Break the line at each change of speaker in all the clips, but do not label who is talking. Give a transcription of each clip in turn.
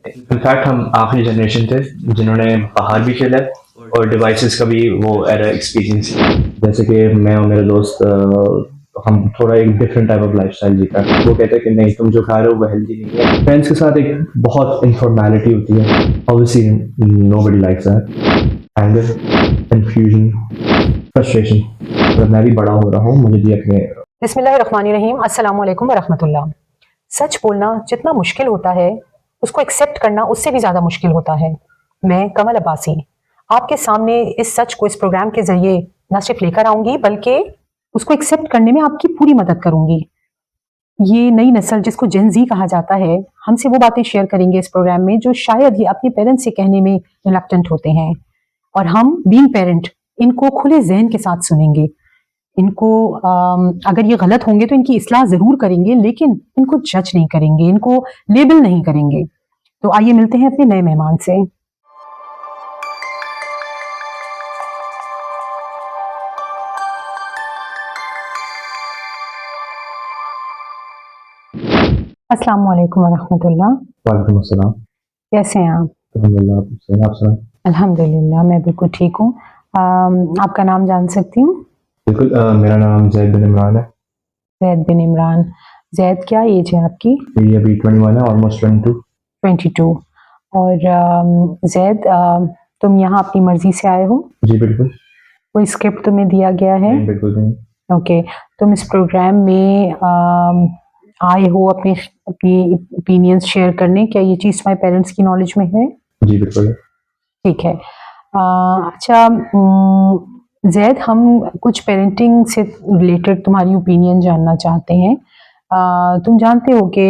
In fact हम आखिरी generation थे जिन्होंने बाहर भी खेला है और डिवाइसेस का भी वो एरा एक्सपीरियंस किया। जैसे कि मैं और मेरे दोस्त हम थोड़ा एक डिफरेंट टाइप ऑफ लाइफस्टाइल जीता। वो कहते हैं कि नहीं, तुम जो खा रहे हो वो हेल्दी नहीं है। फ्रेंड्स के साथ एक बहुत इनफॉर्मेलिटी होती है। Obviously nobody likes that. Anger, confusion, frustration. पर मैं भी बड़ा हो रहा हूँ, मुझे भी अपने
बिस्मिल्लाहिर्रहमानिर्रहीम, अस्सलाम वालेकुम वरहमतुल्लाह। सच बोलना जितना मुश्किल होता है, उसको एक्सेप्ट करना उससे भी ज़्यादा मुश्किल होता है। मैं कमल अब्बासी आपके सामने इस सच को इस प्रोग्राम के ज़रिए न सिर्फ लेकर आऊँगी, बल्कि उसको एक्सेप्ट करने में आपकी पूरी मदद करूँगी। ये नई नस्ल जिसको जेन ज़ी कहा जाता है, हमसे वो बातें शेयर करेंगे इस प्रोग्राम में जो शायद ये अपने पेरेंट्स से कहने में रिलक्टेंट होते हैं, और हम बीइंग पेरेंट इनको खुले ज़हन के साथ सुनेंगे। इनको अगर ये गलत होंगे तो इनकी इस्लाह ज़रूर करेंगे, लेकिन इनको जज नहीं करेंगे, इनको लेबल नहीं करेंगे। तो आइए मिलते हैं अपने नए मेहमान से। अस्सलाम वालेकुम वरहमतुल्लाह।
वालेकुम अस्सलाम।
कैसे हैं आप?
अल्हम्दुलिल्लाह, आप सही, आप सुनाएं।
अल्हम्दुलिल्लाह, मैं बिल्कुल ठीक हूँ। आपका नाम जान सकती हूँ?
बिल्कुल, मेरा नाम जैद बिन इमरान है।
जैद बिन इमरान। जैद, क्या एज है आपकी?
मेरी अभी 21 है, ऑलमोस्ट 22।
22। और जैद, तुम यहाँ अपनी मर्जी से आए हो?
जी बिल्कुल।
कोई स्क्रिप्ट तुम्हें दिया गया है?
नहीं, बिल्कुल नहीं।
ओके। तुम इस प्रोग्राम में आए हो अपने अपनी ओपिनियंस शेयर करने, क्या ये चीज़ तुम्हारे पेरेंट्स की नॉलेज में है?
जी बिल्कुल।
ठीक है। अच्छा, जैद, हम कुछ पेरेंटिंग से रिलेटेड तुम्हारी ओपिनियन जानना चाहते हैं। तुम जानते हो कि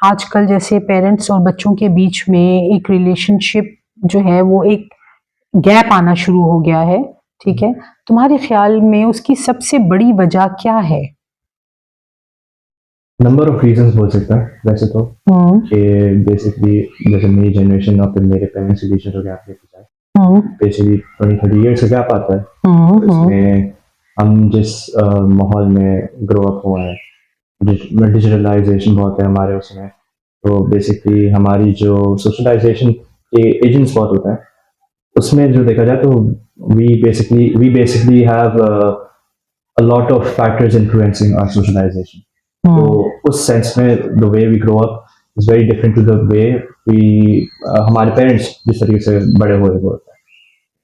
आजकल जैसे पेरेंट्स और बच्चों के बीच में एक रिलेशनशिप जो है वो एक गैप आना शुरू हो गया है, ठीक है? तुम्हारे ख्याल में उसकी सबसे बड़ी वजह क्या है?
नंबर ऑफ रीजंस बोल सकता है वैसे तो, कि बेसिकली जैसे मेरी जनरेशन और फिर मेरे पेरेंट्स के बीच में जो गैप देखा जाए, बेसिकली 20-30 ईयर्स का गैप आता है। तो इसमें हम जिस माहौल में ग्रो अप हुए हैं, डिजिटलाइजेशन बहुत है हमारे उसमें, तो बेसिकली हमारी जो सोशलाइजेशन के एजेंट्स बहुत होते हैं, उसमें जो देखा जाए तो we basically have a lot of factors influencing our socialization. तो उस सेंस में the way we grow up is very different to the way we हमारे पेरेंट्स जिस तरीके से बड़े हुए वो होता है।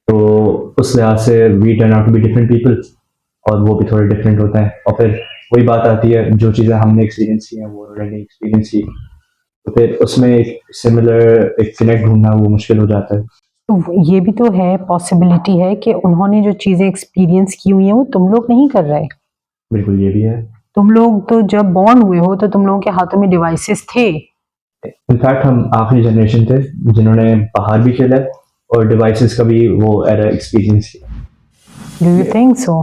तो उस लिहाज से we turn out to be different people, और वो भी थोड़े डिफरेंट होते हैं। और फिर वही बात आती है, जो चीज़ें हमने एक्सपीरियंस की हैं वो उन्होंने नहीं एक्सपीरियंस की, तो फिर उसमें एक सिमिलर एक कनेक्ट ढूंढना वो मुश्किल हो जाता है।
तो ये भी तो है, पॉसिबिलिटी है कि उन्होंने जो चीज़ें एक्सपीरियंस की हुई हैं वो तुम लोग नहीं कर रहे।
बिल्कुल, ये भी है।
तुम लोग तो जब बॉर्न हुए हो तो तुम लोगों के हाथों में डिवाइसेस थे।
इनफैक्ट हम आखिरी जनरेशन थे जिन्होंने बाहर भी खेला है और डिवाइसेस का भी वो एरा एक्सपीरियंस किया।
Do you think so?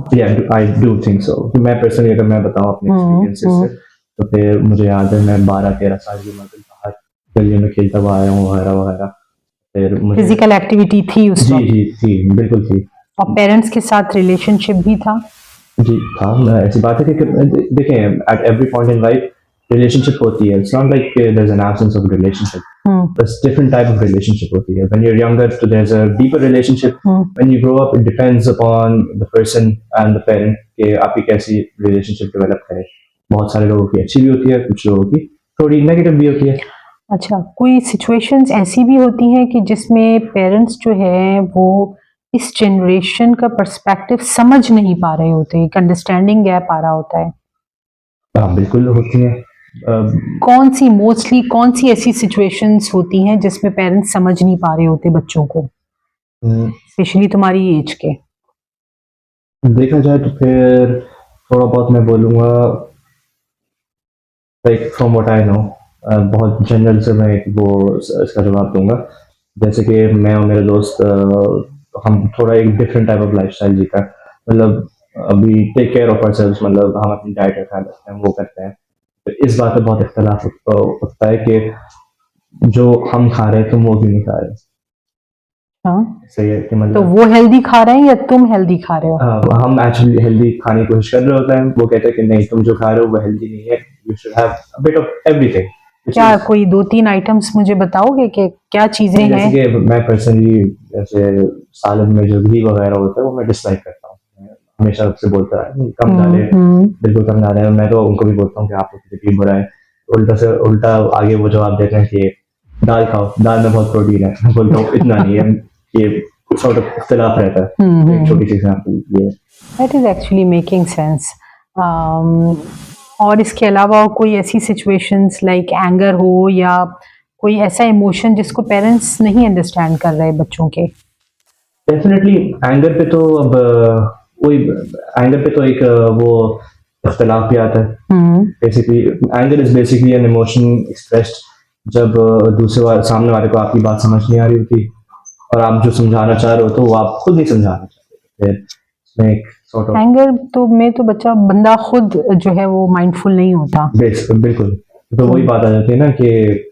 I do think so. मैं पर्सनली अगर मैं बताऊं अपने एक्सपीरियंसेस से, तो फिर मुझे याद है मैं 12-13 साल की उम्र में बाहर गलियों में खेलता हुआ आया हूँ वगैरह वगैरह। फिर मुझे
फिजिकल एक्टिविटी थी उस
जी
वक्त?
जी थी, बिल्कुल थी।
और पेरेंट्स के साथ रिलेशनशिप भी था?
जी था। ऐसी बात है कि देखें, at every point in life relationship होती है। It's not like there is an absence of relationship, बस डिफरेंट टाइप ऑफ रिलेशनशिप होती है। व्हेन यू आर यंगर तो there is a deeper relationship. When you grow up it depends upon the person and the parent कि आपकी कैसी relationship develop करे। बहुत सारे लोगों की अच्छी भी होती है, कुछ लोगों की थोड़ी नेगेटिव भी होती है।
अच्छा, कोई सिचुएशंस ऐसी भी होती हैं कि जिसमें पेरेंट्स जो है वो इस जनरेशन का पर्सपेक्टिव समझ नहीं पा रहे होते, एक अंडरस्टैंडिंग गैप आ रहा होता है?
हाँ बिल्कुल होती है।
कौन सी ऐसी सिचुएशंस होती हैं जिसमें पेरेंट्स समझ नहीं पा रहे होते बच्चों को, स्पेशली तुम्हारी एज के?
देखा जाए तो फिर थोड़ा बहुत मैं बोलूँगा, like from what I know, बहुत जनरल से मैं वो इसका जवाब दूंगा। जैसे कि मैं और मेरे दोस्त हम थोड़ा एक डिफरेंट टाइप ऑफ लाइफस्टाइल जीता है। मतलब अभी टेक केयर ऑफ आवरसेल्व्स, मतलब हम अपनी डाइट का ख्याल रखते हैं, वो करते हैं। तो इस बात पे बहुत इख्तलाफ होता है कि जो हम खा रहे हैं तुम वो भी नहीं खा रहे।
हाँ,
सही है कि
तो
मतलब
वो हेल्दी खा रहे हैं या तुम हेल्दी खा रहे हो?
हम एक्चुअली हेल्दी खाने की कोशिश कर रहे होते हैं, वो कहते हैं कि नहीं, तुम जो खा रहे हो वो हेल्दी नहीं है, you should have a bit of everything.
क्या कोई 2-3 आइटम्स मुझे बताओगे कि क्या चीजें
जैसे
हैं?
कि मैं पर्सनली जैसे सालन में जो घी वगैरह होता है वो मैं डिसलाइक करता हूँ। मैं हमेशा सबसे बोलता है कम डाले, बिल्कुल कम डाले। मैं तो उनको भी बोलता हूँ कि आप लोग की बुरा है। उल्टा से उल्टा आगे वो जवाब देते हैं कि दाल खाओ, दाल में बहुत प्रोटीन है। मैं बोलता हूँ इतना नहीं है, ये सॉर्ट ऑफ इख्तिलाफ रहता है। एक छोटी सी एग्जाम्पल ये है।
That is actually making sense. और इसके अलावा कोई ऐसी सिचुएशंस लाइक एंगर हो या कोई ऐसा इमोशन जिसको पेरेंट्स नहीं अंडरस्टैंड कर रहे बच्चों के?
डेफिनेटली एंगर पे तो अब वही एंगर पे तो एक वो इख्तिलाफ भी आता है। Basically anger is basically an emotion expressed जब सामने वाले को आपकी बात समझ नहीं आ रही होती और आप जो समझाना चाह रहे हो तो वो आप खुद नहीं समझाना चाहते। फिर इसमें एक सॉर्ट ऑफ
एंगर तो में तो बंदा खुद जो है वो माइंडफुल नहीं होता।
बिल्कुल। तो वही बात आ जाती है ना कि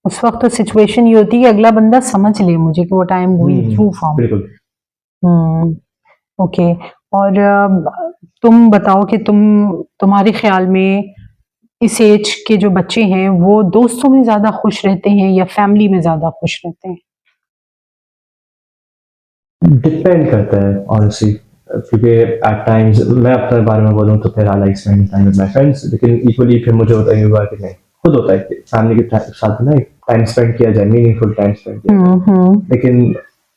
उस वक्त तो सिचुएशन ये होती है कि अगला बंदा समझ ले मुझे कि what I am going through from.
बिल्कुल
ओके। और तुम बताओ कि तुम्हारे ख्याल में इस एज के जो बच्चे हैं वो दोस्तों में ज्यादा खुश रहते हैं या फैमिली में ज्यादा खुश रहते हैं?
डिपेंड करता है ऑनेस्टली, क्योंकि एट टाइम्स मैं अपने बारे में बोलूँ तो फिर I like spending time with my friends, लेकिन इक्वली फिर मुझे होता है कि नहीं, खुद होता है कि फैमिली के साथ ना एक टाइम स्पेंड किया जाए, मीनिंगफुल टाइम स्पेंड किया जाए। लेकिन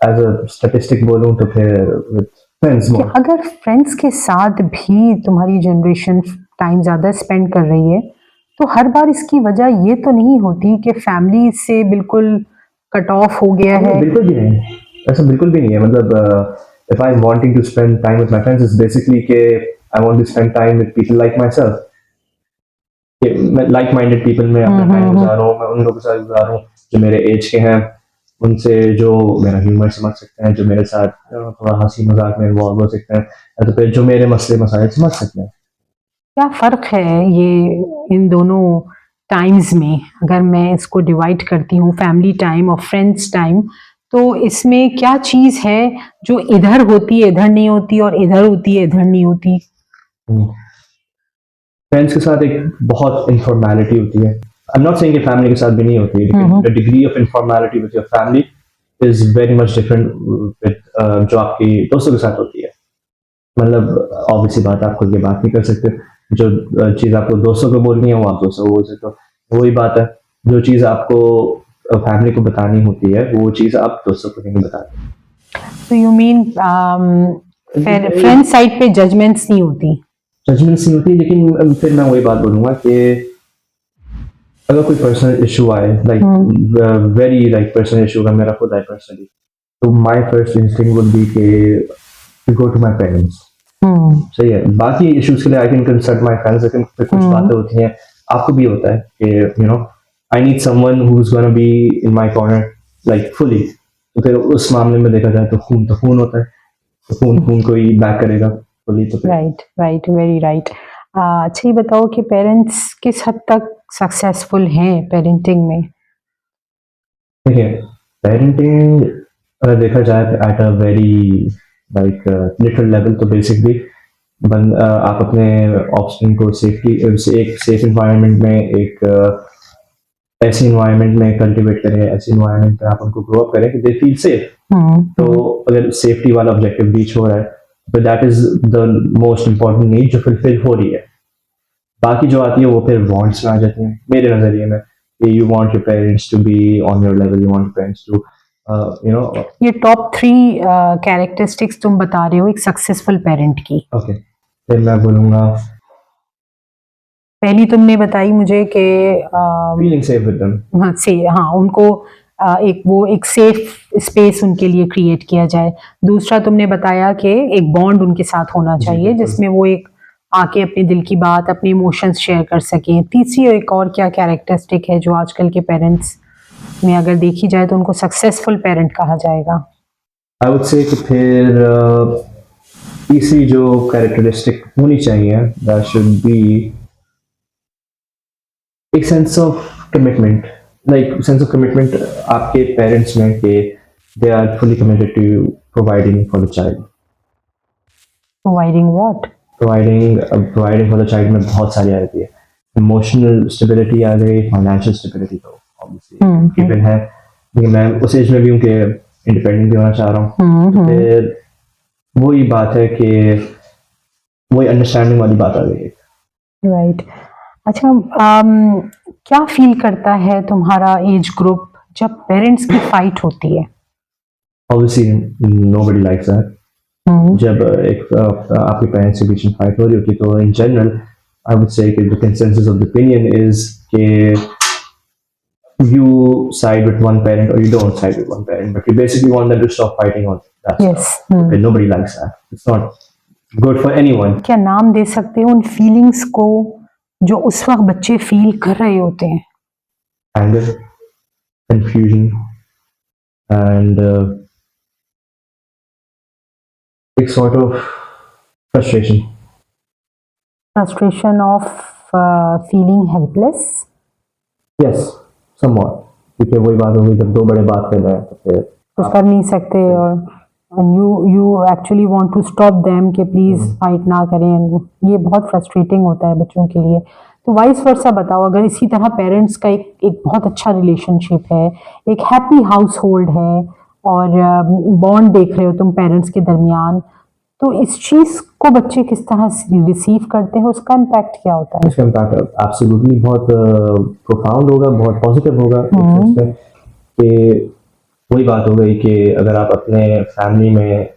एज अ स्टैटिस्टिक बोलूँ तो फिर विद फ्रेंड्स
कि
मोर।
अगर फ्रेंड्स के साथ भी तुम्हारी जनरेशन टाइम ज्यादा स्पेंड कर रही है तो हर बार इसकी वजह ये तो नहीं होती कि फैमिली से बिल्कुल कट ऑफ हो गया है?
बिल्कुल भी नहीं, ऐसा बिल्कुल भी नहीं है। मतलब if I am wanting to spend time with my friends is basically के I want to spend time with people like myself. Like minded people में अपना टाइम गुजार रहा हूँ, मैं उन लोगों के साथ गुजार रहा हूँ जो मेरे एज के हैं, उनसे जो मेरा ह्यूमर समझ सकते हैं, जो मेरे साथ थोड़ा हंसी मजाक में इन्वॉल्व हो सकते हैं, या तो फिर जो मेरे मसले मसाइल समझ सकते हैं।
क्या फर्क है ये इन दोनों टाइम्स में? अगर मैं इसको डिवाइड करती हूँ फैमिली टाइम और फ्रेंड्स टाइम, तो इसमें क्या चीज है जो इधर होती है इधर नहीं होती और इधर होती है इधर नहीं होती?
फ्रेंड्स के साथ एक बहुत इनफॉर्मेलिटी होती है। आई एम नॉट सेइंग कि फैमिली के साथ भी नहीं होती, लेकिन the degree of informality with your family is very much different with जो आपकी दोस्तों के साथ होती है। मतलब ऑब्वियसली बात है, आप खुद की बात नहीं कर सकते। जो चीज़ आपको दोस्तों को बोलनी है वो आप दोस्तों को बोल सकते हो। वही बात है, जो चीज़ आपको फैमिली को बतानी होती है वो चीज़ आप दोस्तों को नहीं बताते।
तो यू मीन फ्रेंड साइड पे जजमेंट्स नहीं होती?
जजमेंट्स नहीं होती, लेकिन फिर मैं वही बात बोलूंगा कि अगर कोई पर्सनल इशू आए, like very like personal issue अगर मेरा खुद आए पर्सनली, तो my first instinct would be के गो टू माय पेरेंट्स। सही है, बाकी इश्यूज के लिए I can consult my friends, लेकिन फिर कुछ बातें होती हैं, आपको भी होता है कि you know I need someone who is gonna be in my corner like fully. तो फिर उस मामले में देखा जाए तो खून होता है, तो खून को ही बैक करेगा फुली। तो
राइट राइट, वेरी राइट। अच्छा ये बताओ कि पेरेंट्स किस हद तक सक्सेसफुल हैं पेरेंटिंग में?
देखिए, पेरेंटिंग अगर देखा जाए at a very like literal level, तो बेसिकली आप अपने ऑप्शन को एक सेफ इन्वायरमेंट में, एक ऐसे इन्वायरमेंट में कल्टीवेट करें, ऐसे इन्वायरमेंट में आप उनको ग्रो अप करें कि दे फील सेफ। तो अगर सेफ्टी वाला ऑब्जेक्टिव रीच हो रहा है तो that is the most important need जो फुलफिल हो रही है। बाकी जो आती है वो फिर वांट्स में आ जाती है मेरे नजरिए में। You want your parents to be on your level, you want your parents to you know.
ये टॉप 3 कैरेक्टरिस्टिक्स तुम बता रहे हो एक सक्सेसफुल पेरेंट की।
ओके, फिर मैं बोलूंगा
पहली तुमने बताई मुझे कि
फीलिंग सेफ विद देम।
हाँ उनको एक सेफ स्पेस उनके लिए क्रिएट किया जाए। दूसरा तुमने बताया कि एक बॉन्ड उनके साथ होना चाहिए जिसमें वो एक आके अपने दिल की बात, अपने इमोशंस शेयर कर सकें। तीसरी एक और क्या कैरेक्टरिस्टिक है जो आजकल के पेरेंट्स में अगर देखी जाए तो उनको सक्सेसफुल पेरेंट कहा जाएगा?
आई वुड से कि फिर तीसरी जो कैरेक्टरिस्टिक होनी चाहिए दैट शुड बी एक sense of commitment. Like sense of commitment आपके पेरेंट्स में कि they are fully committed to providing for the child.
Providing what?
Providing for the child में बहुत सारी आती है। इमोशनल स्टेबिलिटी आ गई, फाइनेंशियल स्टेबिलिटी तो ऑब्वियसली गिवन है, लेकिन मैं उस एज में भी हूँ कि इंडिपेंडेंट भी होना चाह रहा हूँ। तो फिर वही बात है कि वही अंडरस्टैंडिंग वाली बात आ गई है।
राइट। अच्छा, क्या फील करता है तुम्हारा एज ग्रुप जब पेरेंट्स की फाइट होती है?
Obviously nobody likes that. जब एक आपके पेरेंट्स के बीच में फाइट हो रही होती तो in general I would say the consensus of the opinion is के you side with one parent or you don't side with one parent, but you basically want them to stop fighting on that
Yes.
stuff. And nobody likes that. It's not good for anyone.
क्या नाम दे सकते हो उन feelings को जो उस वक्त बच्चे फील कर रहे होते हैं?
Anger, confusion, and a sort of frustration.
Frustration of feeling helpless.
Yes, somewhat. क्योंकि वही बात होगी जब दो बड़े बात कर रहे हैं तो फिर
कुछ कर नहीं सकते और you actually want to stop them कि प्लीज फाइट ना करें। ये बहुत फ्रस्ट्रेटिंग होता है बच्चों के लिए। तो वाइस वर्सा बताओ, अगर इसी तरह पेरेंट्स का एक बहुत अच्छा रिलेशनशिप है, एक हैप्पी हाउस होल्ड है और बॉन्ड देख रहे हो तुम पेरेंट्स के दरमियान, तो इस चीज को बच्चे किस तरह रिसीव करते हैं, उसका इम्पैक्ट क्या होता है?
इसका इम्पैक्ट एब्सोल्युटली बहुत प्रोफाउंड होगा, बहुत पॉजिटिव होगा। कि वही बात हो गई कि अगर आप अपने फैमिली में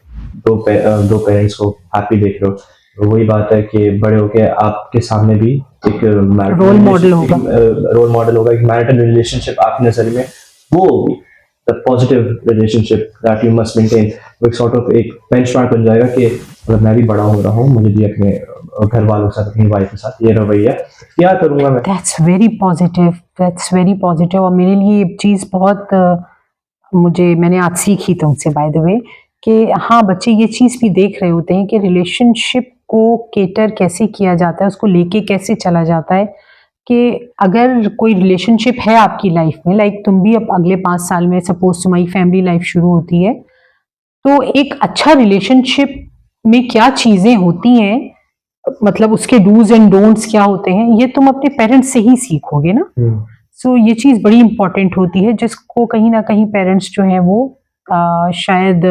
दो पेरेंट्स को हैप्पी देख रहे हो तो वही बात है कि बड़े होके आपके सामने भी एक
रोल मॉडल
होगा, एक मैरिटल रिलेशनशिप आपकी नजर में वो होगी, the positive relationship that you must maintain. वो एक सॉर्ट ऑफ एक बेंचमार्क बन जाएगा कि अगर मैं भी बड़ा हो रहा हूँ, मुझे भी अपने घर वालों के साथ, अपनी वाइफ के साथ ये रवैया क्या करूंगा मैं।
That's very positive. और मेरे लिए ये चीज़ बहुत मैंने आज सीखी तुमसे बाय द वे कि हाँ, बच्चे ये चीज़ भी देख रहे होते हैं कि रिलेशनशिप को केटर कैसे किया जाता है, उसको लेके कैसे चला जाता है। कि अगर कोई रिलेशनशिप है आपकी लाइफ में, लाइक तुम भी अब अगले 5 साल में सपोज तुम्हारी फैमिली लाइफ शुरू होती है, तो एक अच्छा रिलेशनशिप में क्या चीज़ें होती हैं, मतलब उसके डूज एंड डोंट्स क्या होते हैं, ये तुम अपने पेरेंट्स से ही सीखोगे ना। सो ये चीज़ बड़ी इंपॉर्टेंट होती है जिसको कहीं ना कहीं पेरेंट्स जो हैं वो शायद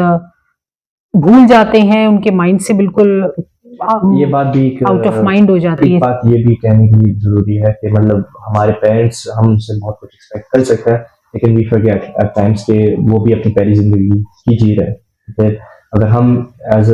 भूल जाते हैं, उनके माइंड से बिल्कुल
ये बात भी
आउट ऑफ माइंड हो जाती है।
बात ये भी कहने की जरूरी है कि मतलब हमारे पेरेंट्स हमसे बहुत कुछ एक्सपेक्ट कर सकते हैं, लेकिन वी फॉरगेट एट टाइम्स के वो भी अपनी पहली जिंदगी ही जी रहे हैं। फिर अगर हम एज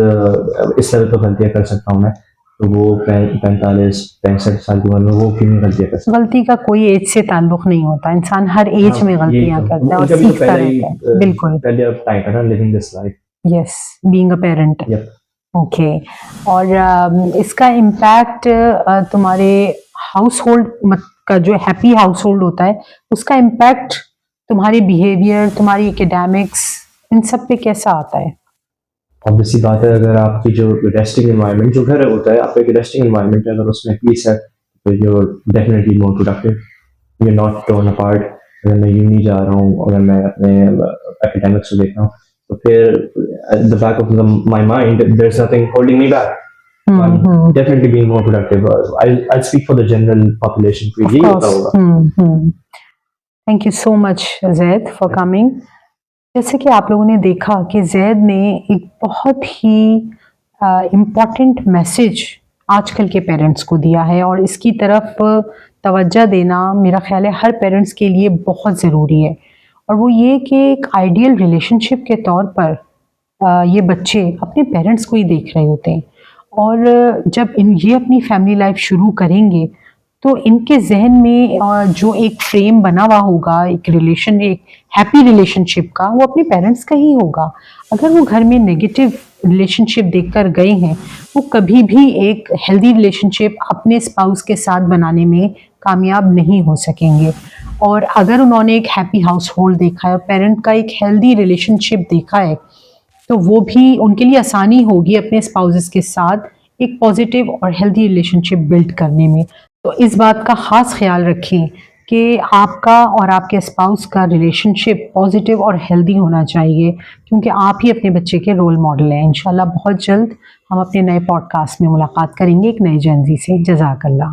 इस तरह तो गलतियां कर सकता हूँ मैं, तो वो 45-65 साल की उम्र में वो क्यों नहीं गलतियां कर सकता?
गलती का कोई एज से ताल्लुक नहीं होता, इंसान हर एज में गलतियां करता है और सीखता रहता है। बिल्कुल,
पहले अब टाइम है ना living this life.
Yes, being a parent. Okay. और इसका इम्पैक्ट तुम्हारे हाउस होल्ड का जो हैप्पी हाउस होल्ड होता है, उसका इम्पैक्ट तुम्हारे बिहेवियर, तुम्हारी एकेडमिक्स, इन सब पे कैसा आता है?
ऑब्वियसली बात है, अगर आपकी जो रेस्टिंग एनवायरनमेंट जो घर होता है, आपका एक रेस्टिंग एनवायरनमेंट है, अगर उसमें पीस है तो you are definitely more productive, you are not torn apart. अगर मैं यूनी जा रहा हूँ, अगर मैं अपने एकेडमिक्स को देख रहा हूँ, तो फिर at the back of my mind there's nothing holding me back. I'm definitely being more productive. I'll speak for the general population.
Of course. Thank you so much Zaid for coming. जैसे कि आप लोगों ने देखा कि जैद ने एक बहुत ही इम्पॉर्टेंट मैसेज आजकल के पेरेंट्स को दिया है और इसकी तरफ तवज्जो देना मेरा ख्याल है हर पेरेंट्स के लिए बहुत ज़रूरी है। और वो ये कि एक आइडियल रिलेशनशिप के तौर पर ये बच्चे अपने पेरेंट्स को ही देख रहे होते हैं और जब ये अपनी फैमिली लाइफ शुरू करेंगे तो इनके जहन में जो एक फ्रेम बना हुआ होगा एक हैप्पी रिलेशनशिप का, वो अपने पेरेंट्स का ही होगा। अगर वो घर में नेगेटिव रिलेशनशिप देखकर गए हैं, वो कभी भी एक हेल्दी रिलेशनशिप अपने स्पाउस के साथ बनाने में कामयाब नहीं हो सकेंगे। और अगर उन्होंने एक हैप्पी हाउस होल्ड देखा है और पेरेंट का एक हेल्दी रिलेशनशिप देखा है, तो वो भी उनके लिए आसानी होगी अपने स्पाउसेस के साथ एक पॉजिटिव और हेल्दी रिलेशनशिप बिल्ड करने में। तो इस बात का ख़ास ख्याल रखें कि आपका और आपके स्पाउस का रिलेशनशिप पॉजिटिव और हेल्दी होना चाहिए, क्योंकि आप ही अपने बच्चे के रोल मॉडल हैं। इंशाल्लाह बहुत जल्द हम अपने नए पॉडकास्ट में मुलाकात करेंगे एक नए जेनजी से। जज़ाकल्लाह।